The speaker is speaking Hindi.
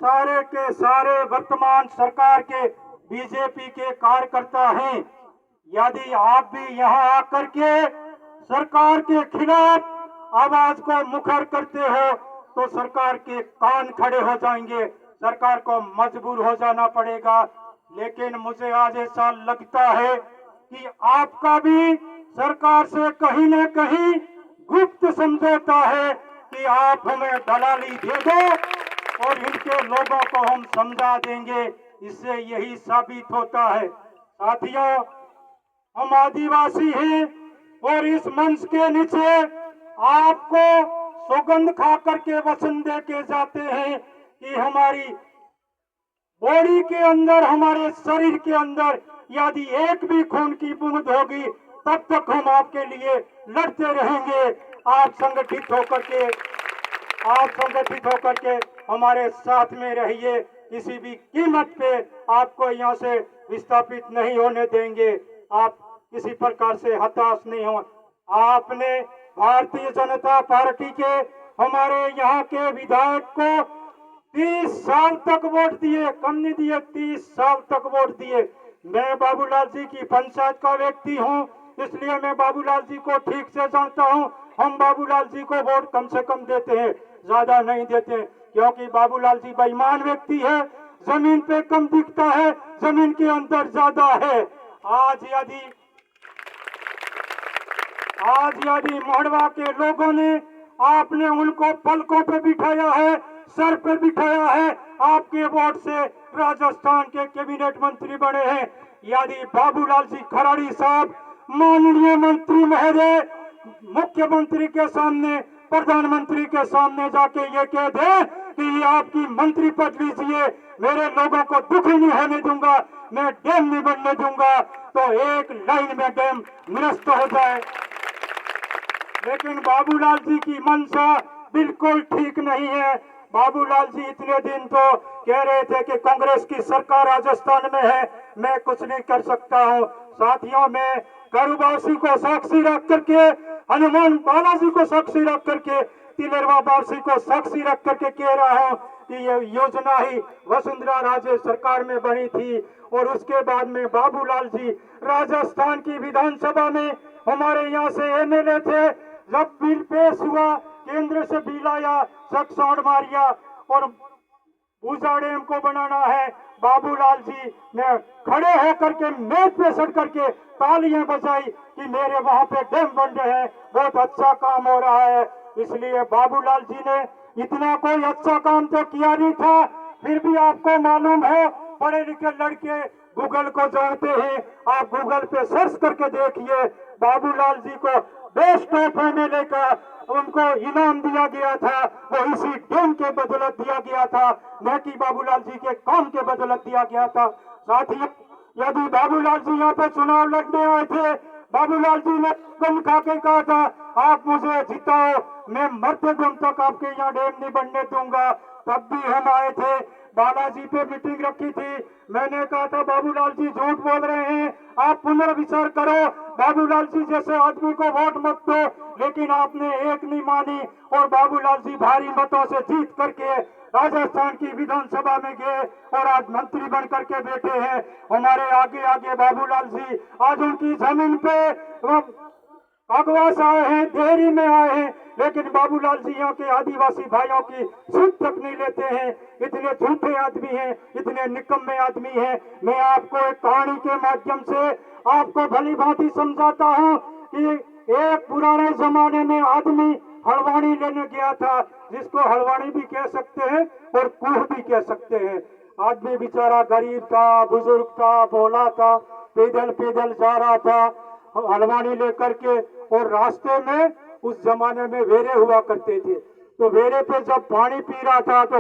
सारे के सारे वर्तमान सरकार के बीजेपी के कार्यकर्ता हैं। यदि आप भी यहाँ आकर के सरकार के खिलाफ आवाज को मुखर करते हो तो सरकार के कान खड़े हो जाएंगे, सरकार को मजबूर हो जाना पड़ेगा। लेकिन मुझे आज ऐसा लगता है कि आपका भी सरकार से कहीं न कहीं गुप्त समझौता है कि आप हमें दलाली दे दो और इनके लोगों को हम समझा देंगे। इससे यही साबित होता है। साथियों, हम आदिवासी हैं और इस मंच के नीचे आपको सौगंध खा करके वचन दे के जाते हैं कि हमारी बॉडी के अंदर, हमारे शरीर के अंदर यदि एक भी खून की बूंद होगी तब तक हम आपके लिए लड़ते रहेंगे। आप संगठित होकर के हमारे साथ में रहिए। किसी भी कीमत पे आपको यहाँ से विस्थापित नहीं होने देंगे। आप किसी प्रकार से हताश नहीं हो। आपने भारतीय जनता पार्टी के हमारे यहाँ के विधायक को 30 साल तक वोट दिए, कम नहीं दिए, 30 साल तक वोट दिए। मैं बाबूलाल जी की पंचायत का व्यक्ति हूँ, इसलिए मैं बाबूलाल जी को ठीक से जानता हूँ। हम बाबूलाल जी को वोट कम से कम देते हैं, ज्यादा नहीं देते, क्योंकि बाबूलाल जी बेईमान व्यक्ति है। जमीन पे कम दिखता है, जमीन के अंदर ज्यादा है। आज यदि मोहड़वा के लोगों ने आपने उनको पलकों पे बिठाया है, सर पे बिठाया है, आपके वोट से राजस्थान के कैबिनेट मंत्री बने हैं। यदि बाबूलाल जी खराड़ी साहब माननीय मंत्री महोदय मुख्यमंत्री के सामने, प्रधानमंत्री के सामने जाके ये कह दे कि ये आपकी मंत्री पद लीजिए, मेरे लोगों को दुखी नहीं होने दूंगा, मैं डैम नहीं बनने दूंगा, तो एक लाइन में डैम निरस्त हो जाए। लेकिन बाबूलाल जी की मंशा बिल्कुल ठीक नहीं है। बाबूलाल जी इतने दिन तो कह रहे थे कि कांग्रेस की सरकार राजस्थान में है, मैं कुछ नहीं कर सकता हूँ। साथियों, मैं करुवासी को साक्षी रख करके, हनुमान बालाजी को साक्षी रख करके, तिलेरवा वासी को साक्षी रख करके कह रहा हूँ कि ये योजना ही वसुंधरा राजे सरकार में बनी थी। और उसके बाद में बाबूलाल जी राजस्थान की विधानसभा में हमारे यहाँ से एमएलए थे। जब बिल पेश हुआ, केंद्र से बिल आया, सक्सौड़ मारिया और पूजा डैम को बनाना है, बाबूलाल जी ने खड़े होकर के मेज पे सड़ करके तालियां बजाई कि मेरे वहां पे डैम बन रहे हैं, बहुत अच्छा काम हो रहा है। इसलिए बाबूलाल जी ने इतना कोई अच्छा काम तो किया नहीं था, फिर भी आपको मालूम है, पढ़े लिखे लड़के गूगल को जानते हैं, आप गूगल पे सर्च करके देखिए, बाबूलाल जी को बेस्ट ऑफ एमएलए का उनको इनाम दिया गया था, वो इसी डैम के बदौलत दिया गया था, न कि बाबूलाल जी के काम के बदौलत दिया गया था। साथियों, यदि बाबूलाल जी यहाँ पे चुनाव लड़ने आए थे, बाबूलाल जी ने कम खा के कहा था आप मुझे जिताओ, मैं मरते दम तक आपके यहाँ डैम नहीं बनने दूंगा। तब भी हम आए थे, बालाजी पे मीटिंग रखी थी, मैंने कहा था बाबूलाल जी झूठ बोल रहे हैं, आप पुनर्विचार करो, बाबूलाल जी जैसे आदमी को वोट मत दो। लेकिन आपने एक नहीं मानी और बाबूलाल जी भारी मतों से जीत करके राजस्थान की विधानसभा में गए और आज मंत्री बन करके बैठे हैं। हमारे आगे आगे बाबूलाल जी आज उनकी जमीन पे अगवास आए हैं, देहरी में आए हैं, लेकिन बाबूलाल जी यहाँ के आदिवासी भाइयों की सुध तक नहीं लेते हैं। इतने झूठे आदमी हैं, इतने निकम्मे आदमी हैं। मैं आपको एक कहानी के माध्यम से आपको भली भांति समझाता हूँ कि एक पुराने जमाने में आदमी हलवानी लेने गया था, जिसको हलवानी भी कह सकते हैं और कुह भी कह सकते हैं। आदमी बेचारा गरीब था, बुजुर्ग था, भोला था, पैदल पैदल जा रहा था हलवानी लेकर के, और रास्ते में उस जमाने में वेरे हुआ करते थे, तो वेरे पे जब पानी पी रहा था तो